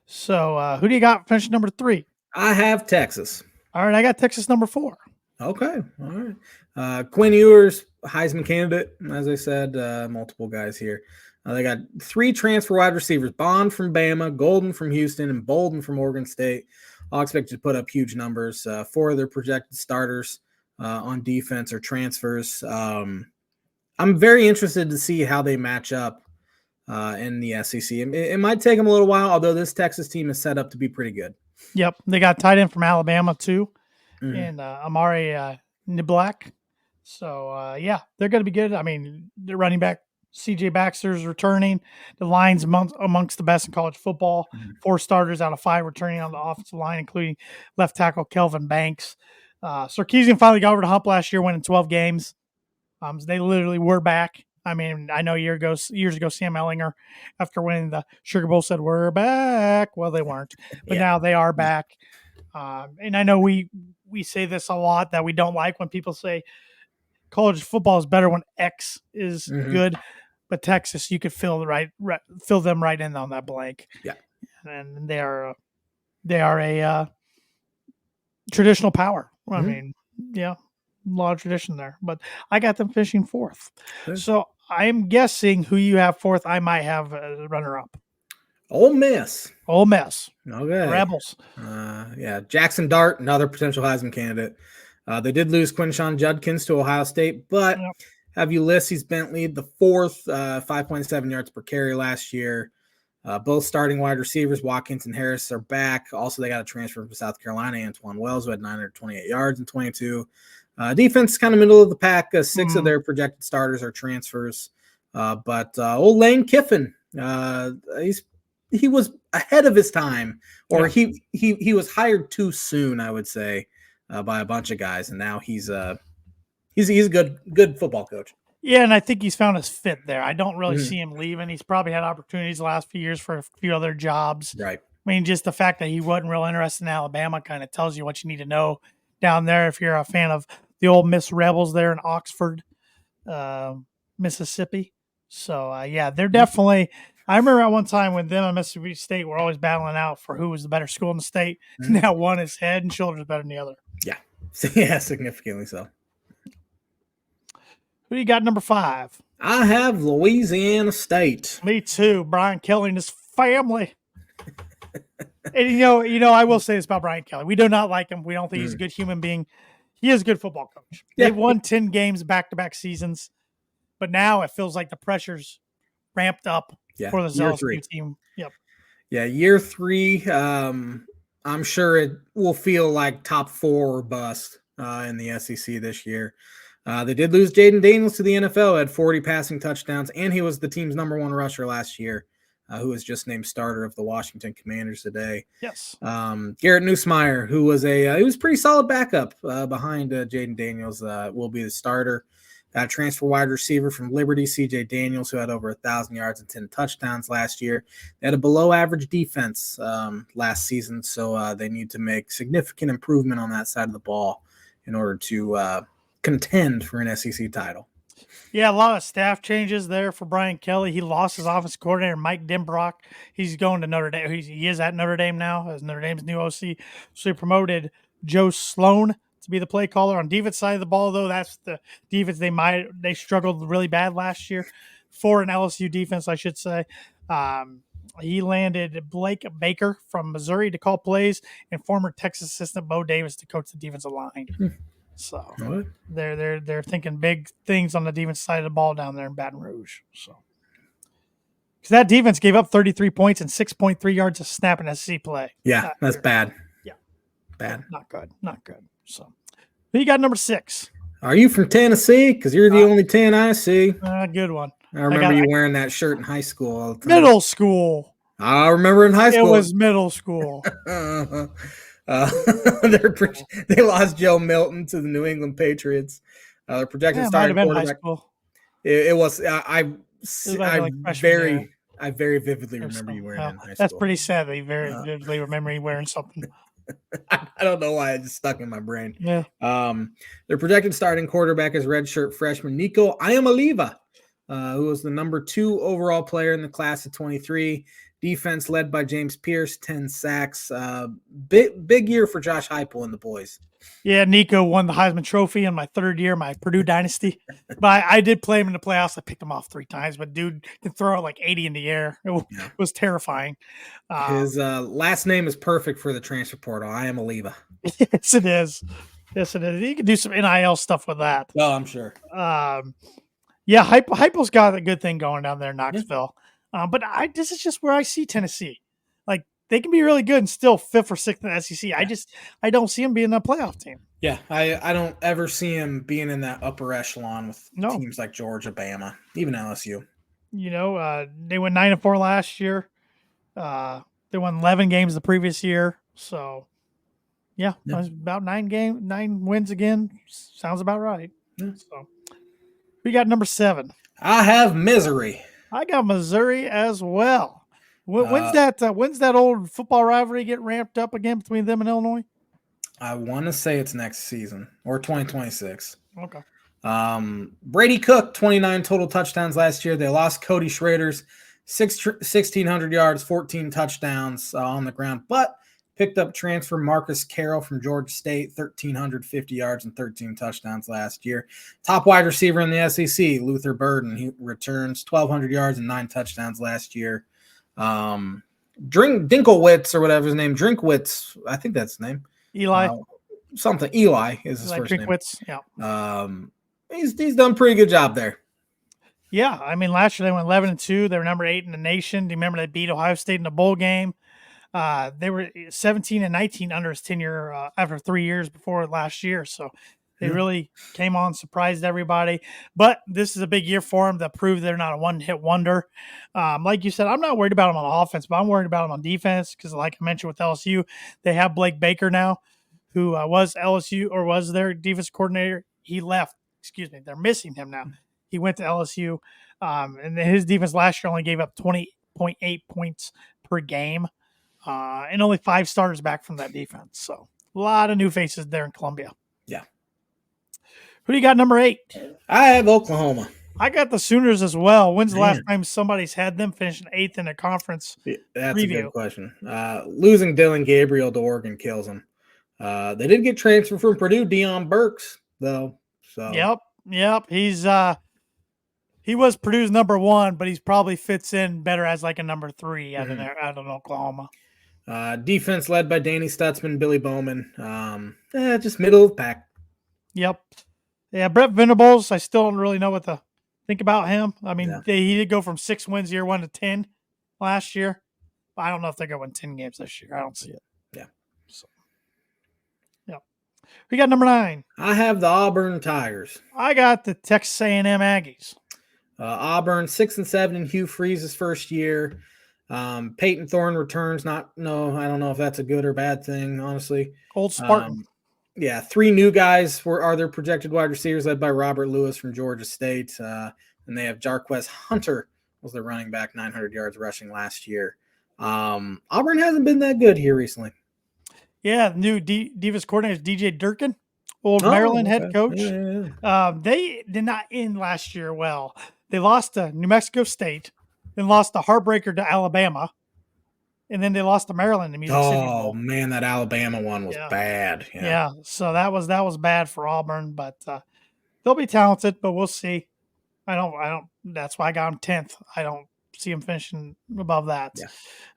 So who do you got finishing number 3? I have Texas. All right, I got Texas number 4. Okay. All right. Quinn Ewers, Heisman candidate, as I said, multiple guys here. They got 3 transfer wide receivers: Bond from Bama, Golden from Houston, and Bolden from Oregon State. All expected to put up huge numbers. 4 of their projected starters on defense are transfers. I'm very interested to see how they match up in the SEC. It might take them a little while, although this Texas team is set up to be pretty good. Yep. They got tight end from Alabama, too, and Amari Niblack. So, yeah, they're going to be good. I mean, their running back, C.J. Baxter's returning. The line's amongst the best in college football. 4 starters out of 5 returning on the offensive line, including left tackle Kelvin Banks. Sarkisian finally got over the hump last year, winning 12 games. They literally were back. I mean, I know years ago, Sam Ellinger, after winning the Sugar Bowl, said, "We're back." Well, they weren't, but now they are back. And I know we say this a lot, that we don't like when people say college football is better when X is good, but Texas, you could fill them right in on that blank. Yeah, and they are a traditional power. I mean, yeah, a lot of tradition there. But I got them finishing 4th. Good. So I'm guessing who you have 4th. I might have a runner-up. Ole Miss. Okay. Rebels. Yeah, Jackson Dart, another potential Heisman candidate. They did lose Quinshon Judkins to Ohio State, but have Ulysses Bentley, the 4th, 5.7 yards per carry last year. Both starting wide receivers, Watkins and Harris, are back. Also, they got a transfer from South Carolina, Antoine Wells, who had 928 yards in 22. Defense is kind of middle of the pack. 6 of their projected starters are transfers. But old Lane Kiffin, he was ahead of his time, or he was hired too soon, I would say, by a bunch of guys, and now he's a good football coach. Yeah, and I think he's found his fit there. I don't really see him leaving. He's probably had opportunities the last few years for a few other jobs. Right. I mean, just the fact that he wasn't real interested in Alabama kind of tells you what you need to know down there if you're a fan of the Ole Miss Rebels there in Oxford, Mississippi. So, yeah, they're definitely I remember at one time when them and Mississippi State were always battling out for who was the better school in the state. Mhm. Now one is head and shoulders better than the other. Yeah. Yeah, significantly so. Who do you got number 5? I have Louisiana State. Me too. Brian Kelly and his family. And you know, I will say this about Brian Kelly. We do not like him. We don't think he's a good human being. He is a good football coach. Yeah. They've won 10 games back-to-back seasons, but now it feels like the pressure's ramped up for the LSU team. Yep. Yeah, year 3. I'm sure it will feel like top 4 or bust in the SEC this year. They did lose Jaden Daniels to the NFL, had 40 passing touchdowns, and he was the team's number 1 rusher last year, who was just named starter of the Washington Commanders today. Yes. Garrett Nussmeier, who was he was pretty solid backup behind Jaden Daniels, will be the starter. Got a transfer wide receiver from Liberty, C.J. Daniels, who had over 1,000 yards and 10 touchdowns last year. They had a below-average defense last season, so they need to make significant improvement on that side of the ball in order to contend for an SEC title. Yeah, a lot of staff changes there for Brian Kelly. He lost his offensive coordinator, Mike Denbrock. He's going to Notre Dame. He is at Notre Dame now as Notre Dame's new OC. So he promoted Joe Sloan to be the play caller. On defense side of the ball, though, that's the defense they struggled really bad last year for an LSU defense, I should say. He landed Blake Baker from Missouri to call plays and former Texas assistant Bo Davis to coach the defensive line. So they're thinking big things on the defense side of the ball down there in Baton Rouge. So because that defense gave up 33 points and 6.3 yards a snap in SEC play. Yeah, that's bad. Yeah, bad. Not good. Not good. So who you got number 6? Are you from Tennessee? Because you're the only 10 I see. Good one. I remember you wearing that shirt in high school all the time. Middle school. I remember in high school. It was middle school. They lost Joe Milton to the New England Patriots. They're projected starting quarterback. It was. I very vividly remember you wearing it in high school. That's pretty sad. I very vividly remember you wearing something. I don't know why it just stuck in my brain. Yeah. Their projected starting quarterback is redshirt freshman Nico Iamaleava, who was the number 2 overall player in the class of 23. Defense led by James Pierce, 10 sacks. Big year for Josh Heupel and the boys. Yeah, Nico won the Heisman Trophy in my 3rd year, my Purdue dynasty. But I did play him in the playoffs. I picked him off 3 times, but dude can throw it like 80 in the air. It was terrifying. His last name is perfect for the transfer portal. Iamaleava. Yes, it is. Yes, it is. You can do some NIL stuff with that. Oh, I'm sure. Yeah, Heupel's got a good thing going down there in Knoxville. But this is just where I see Tennessee. Like, they can be really good and still 5th or 6th in the SEC. Yeah. I don't see them being a playoff team. Yeah, I don't ever see him being in that upper echelon with teams like Georgia, Bama, even LSU. You know, they went 9-4 last year. They won 11 games the previous year. So, yeah. It was about 9 wins again. Sounds about right. Yeah. So, we got number 7. I have Missouri. I got Missouri as well. When's that old football rivalry get ramped up again between them and Illinois? I want to say it's next season or 2026. Okay. Brady Cook, 29 total touchdowns last year. They lost Cody Schrader's 1,600 yards, 14 touchdowns on the ground, but picked up transfer Marcus Carroll from Georgia State, 1,350 yards and 13 touchdowns last year. Top wide receiver in the SEC, Luther Burden. He returns 1,200 yards and 9 touchdowns last year. Dinklewitz or whatever his name, Drinkwitz, I think that's his name. Eli. Eli is his first Drinkwitz, name. Yeah. He's done a pretty good job there. Yeah, I mean, last year they went 11-2. They were number 8 in the nation. Do you remember they beat Ohio State in the bowl game? They were 17-19 under his tenure after 3 years before last year. So they really came on, surprised everybody. But this is a big year for them to prove they're not a one-hit wonder. Like you said, I'm not worried about them on offense, but I'm worried about them on defense because, like I mentioned with LSU, they have Blake Baker now, who was LSU or was their defense coordinator. He left. Excuse me. They're missing him now. He went to LSU, and his defense last year only gave up 20.8 points per game. And only 5 starters back from that defense. So a lot of new faces there in Columbia. Yeah. Who do you got number 8? I have Oklahoma. I got the Sooners as well. When's the last Man. time somebody's had them finishing 8th in a conference That's a good preview? question. Losing Dylan Gabriel to Oregon kills them. They did get transferred from Purdue, Deion Burks, though. So Yep. He was Purdue's number 1, but he's probably fits in better as like a number 3 out of Oklahoma. Defense led by Danny Stutzman, Billy Bowman. Just middle of the pack. Yep. Yeah, Brett Venables, I still don't really know what to think about him. I mean, he did go from 6 wins year 1 to 10 last year. But I don't know if they're going to win 10 games this year. I don't see it. Yeah. So, yeah. We got number 9. I have the Auburn Tigers. I got the Texas A&M Aggies. Auburn 6-7 in Hugh Freeze's first year. Peyton Thorne returns. I don't know if that's a good or bad thing, honestly. Old Spartan. 3 new guys are their projected wide receivers, led by Robert Lewis from Georgia State. And they have Jarquez Hunter was their running back, 900 yards rushing last year. Auburn hasn't been that good here recently. Yeah, new Divas coordinator is DJ Durkin, old Maryland head coach. Yeah. They did not end last year well. They lost to New Mexico State, then lost the heartbreaker to Alabama, and then they lost to Maryland in Music City Bowl. Oh man, that Alabama one was bad. Yeah, so that was bad for Auburn, but they'll be talented. But we'll see. I don't. That's why I got them 10th. I don't see them finishing above that. Yeah.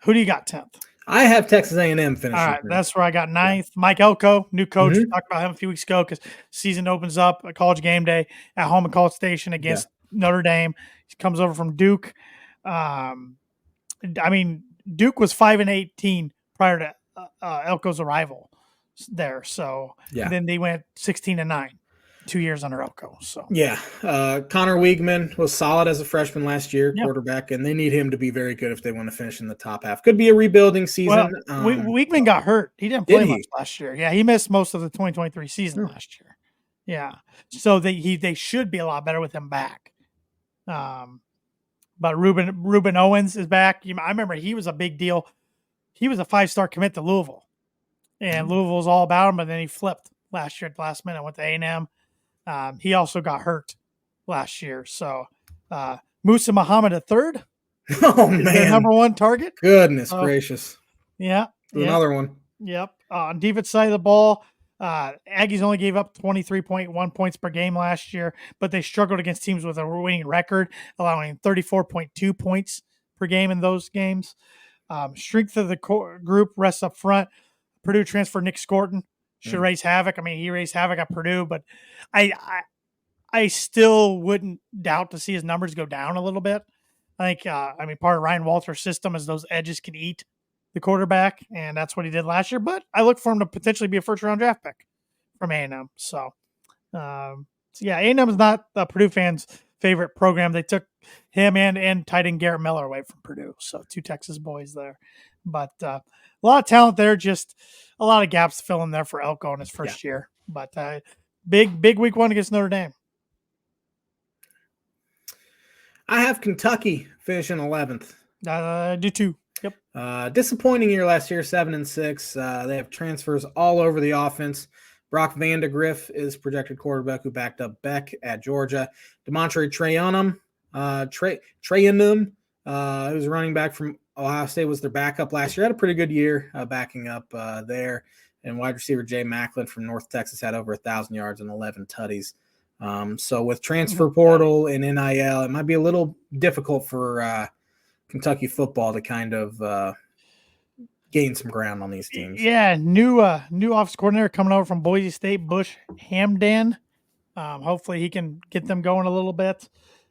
Who do you got 10th? I have Texas A&M finishing. All right, that's where I got 9th. Yeah. Mike Elko, new coach. We talked about him a few weeks ago because season opens up at College Game Day at home in College Station against Notre Dame. He comes over from Duke. Duke was 5-18 prior to Elko's arrival there. So then they went 16-9, 2 years under Elko. So Connor Wiegman was solid as a freshman last year, quarterback, and they need him to be very good if they want to finish in the top half. Could be a rebuilding season. Well, Wiegman got hurt. He didn't play much last year. Yeah, he missed most of the 2023 season last year. Yeah, so they should be a lot better with him back. But Ruben Owens is back. I remember he was a big deal. He was a 5-star commit to Louisville, and Louisville was all about him. But then he flipped last year at the last minute. Went to A&M. He also got hurt last year. So Musa Muhammad III. Oh man, their number 1 target. Goodness gracious. Yeah. Another one. Yep. On defense side of the ball, Aggies only gave up 23.1 points per game last year, but they struggled against teams with a winning record, allowing 34.2 points per game in those games. Strength of the group rests up front. Purdue transfer Nick Scorton should raise havoc. I mean, he raised havoc at Purdue, but I still wouldn't doubt to see his numbers go down a little bit. I think, part of Ryan Walter's system is those edges can eat the quarterback, and that's what he did last year. But I look for him to potentially be a first-round draft pick from A&M. So A&M is not Purdue fans' favorite program. They took him and tight end Garrett Miller away from Purdue. So 2 Texas boys there. But a lot of talent there, just a lot of gaps to fill in there for Elko in his first year. But big week 1 against Notre Dame. I have Kentucky finishing 11th. I do too. Yep. Disappointing year last year, 7-6. They have transfers all over the offense. Brock Vandegrift is projected quarterback who backed up Beck at Georgia. DeMontre Trayanum, who's a running back from Ohio State, was their backup last year. Had a pretty good year backing up there. And wide receiver Jay Macklin from North Texas had over 1,000 yards and 11 tutties. So with transfer portal and NIL, it might be a little difficult for Kentucky football to kind of gain some ground on these teams. Yeah, new office coordinator coming over from Boise State, Bush Hamdan. Hopefully he can get them going a little bit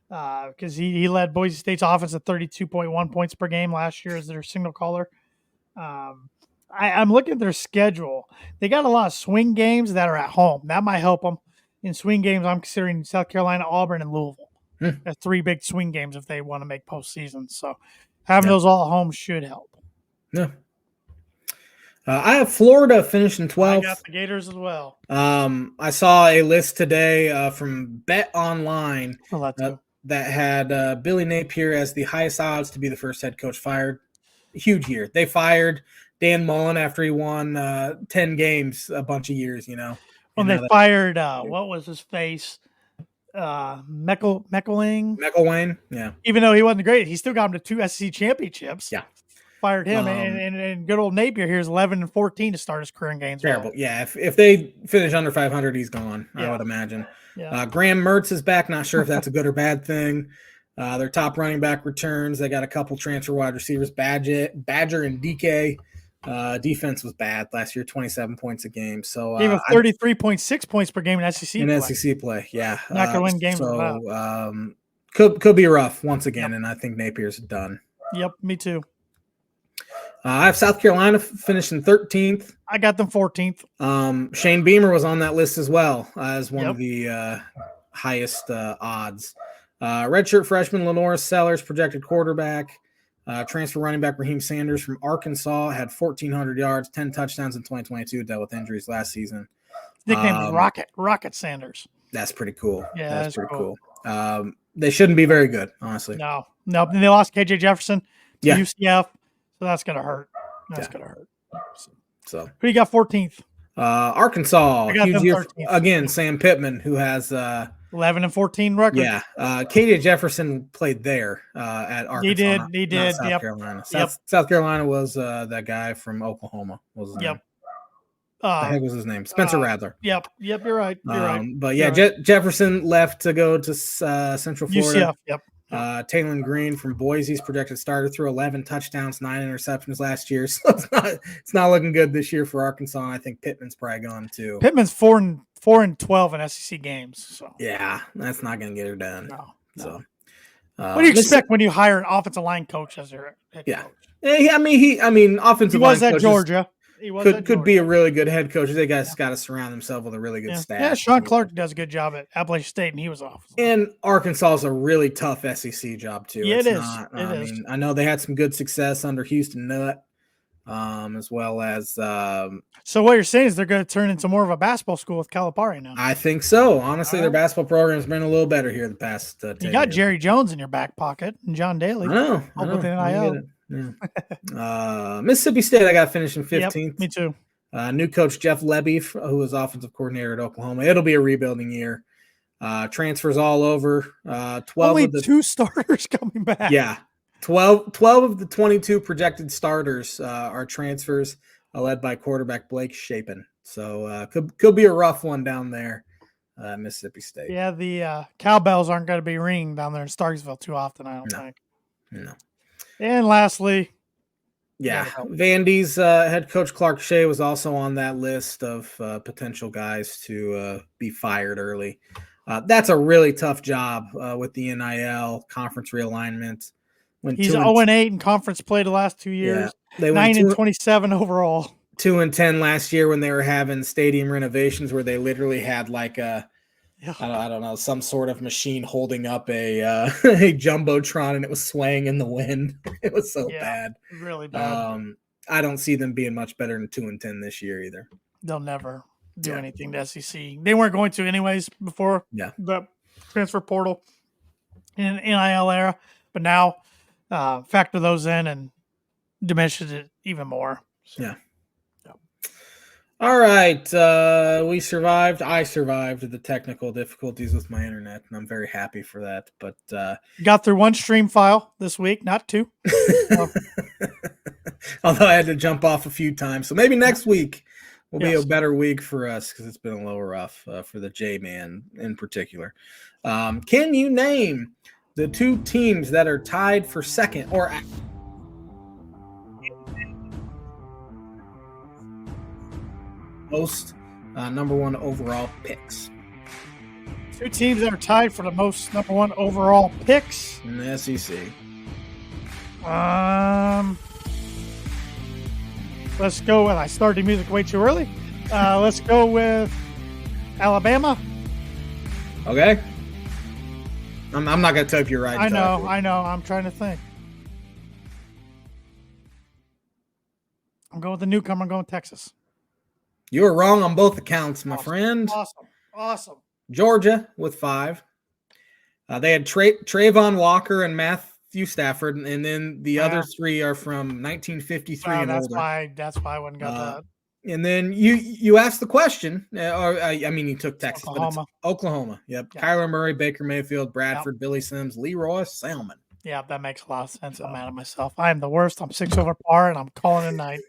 because he led Boise State's offense at 32.1 points per game last year as their signal caller. I'm looking at their schedule. They got a lot of swing games that are at home. That might help them. In swing games, I'm considering South Carolina, Auburn, and Louisville. That's 3 big swing games if they want to make postseason. So having those all at home should help. Yeah. I have Florida finishing 12th. I got the Gators as well. I saw a list today from Bet Online that had Billy Napier as the highest odds to be the first head coach fired. Huge year. They fired Dan Mullen after he won 10 games a bunch of years, When they fired, what was his face? McElwain. McElwain, yeah. Even though he wasn't great, he still got him to 2 SEC championships. Yeah. Fired him, and good old Napier here is 11-14 to start his career in Gainesville. Terrible. Yeah, if they finish under 500, he's gone, I would imagine. Yeah. Graham Mertz is back. Not sure if that's a good or bad thing. Their top running back returns. They got a couple transfer wide receivers, Badger and DK. Defense was bad last year, 27 points a game. So gave him 33.6 points per game in SEC play. SEC play, yeah. Not going to win games so, could be rough once again, and I think Napier's done. Yep, me too. I have South Carolina finishing 13th. I got them 14th. Shane Beamer was on that list as well as one of the highest odds. Redshirt freshman Lenora Sellers, projected quarterback. Transfer running back Raheem Sanders from Arkansas had 1,400 yards, 10 touchdowns in 2022, dealt with injuries last season. His nickname is Rocket Sanders. That's pretty cool. Yeah, that's pretty cool. They shouldn't be very good, honestly. No. And they lost KJ Jefferson to UCF. So that's going to hurt. That's going to hurt. So who you got 14th? Arkansas. Huge year again, Sam Pittman, who has 11-14 record. Yeah. KJ Jefferson played there at Arkansas. He did. South Carolina. South Carolina was that guy from Oklahoma. Was his name. The heck was his name? Spencer Radler. Yep, you're right. But yeah, Jefferson left to go to Central Florida. UCF, yep. Taylon Green from Boise's projected starter, threw 11 touchdowns, 9 interceptions last year. So it's not looking good this year for Arkansas. And I think Pittman's probably gone too. Pittman's 4-12 in SEC games. So yeah, that's not going to get her done. No. So what do you expect when you hire an offensive line coach as your head coach? Yeah, I mean, offensive line coach. He was at Georgia. Could be a really good head coach. They guys got to surround themselves with a really good staff. Yeah, Sean Clark does a good job at Appalachian State, and he was off. And Arkansas is a really tough SEC job too. Yeah, it is. Mean, I know they had some good success under Houston Nutt, as well as. So what you're saying is they're going to turn into more of a basketball school with Calipari now. I think so. Honestly, their basketball program's been a little better here the past. 10 you got years. Jerry Jones in your back pocket and John Daly. I know. With an NIL. Yeah. Mississippi State, I got finished in 15th. Yep, me too. New coach Jeff Lebby, who was offensive coordinator at Oklahoma. It'll be a rebuilding year. Transfers all over. 12 Only of the 2 starters coming back. Yeah, 12 of the 22 projected starters are transfers, led by quarterback Blake Shapen. So could be a rough one down there, Mississippi State. Yeah, the cowbells aren't going to be ringing down there in Starksville too often, I don't think. No. And lastly. Yeah, Vandy's head coach Clark Shea was also on that list of potential guys to be fired early. That's a really tough job with the NIL conference realignment. He's 0-8 in conference play the last 2 years. Yeah, 9-27 overall. 2-10 last year when they were having stadium renovations where they literally had like I don't know, some sort of machine holding up a jumbotron and it was swaying in the wind. It was so bad. Really bad. I don't see them being much better than 2-10 this year either. They'll never do anything to SEC. They weren't going to anyways before the transfer portal in NIL era, but now factor those in and diminishes it even more. So. Yeah. All right, we survived. I survived the technical difficulties with my internet, and I'm very happy for that. But got through 1 stream file this week, not 2. Although I had to jump off a few times, so maybe next week will be a better week for us because it's been a little rough for the J-Man in particular. Can you name the 2 teams that are tied for second or? Most number 1 overall picks. 2 teams that are tied for the most number 1 overall picks in the SEC. Let's go with. I started music way too early. Let's go with Alabama. Okay. I'm not going to tell if you're right. I know. I'm trying to think. I'm going with the newcomer. I'm going with Texas. You were wrong on both accounts, my friend. Awesome. Georgia with 5. They had Trayvon Walker and Matthew Stafford, and then the other 3 are from 1953 and that's older. why I wouldn't got that. And then you asked the question, you took Texas, Oklahoma. But it's Oklahoma. Yep. Kyler Murray, Baker Mayfield, Bradford, Billy Sims, Leroy Selman. Yeah, that makes a lot of sense. I'm mad at myself. I am the worst. I'm 6 over par, and I'm calling it a night.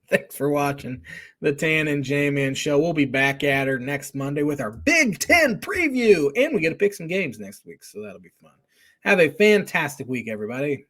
Thanks for watching the Tan and J-Man Show. We'll be back at her next Monday with our Big Ten preview, and we get to pick some games next week, so that'll be fun. Have a fantastic week, everybody.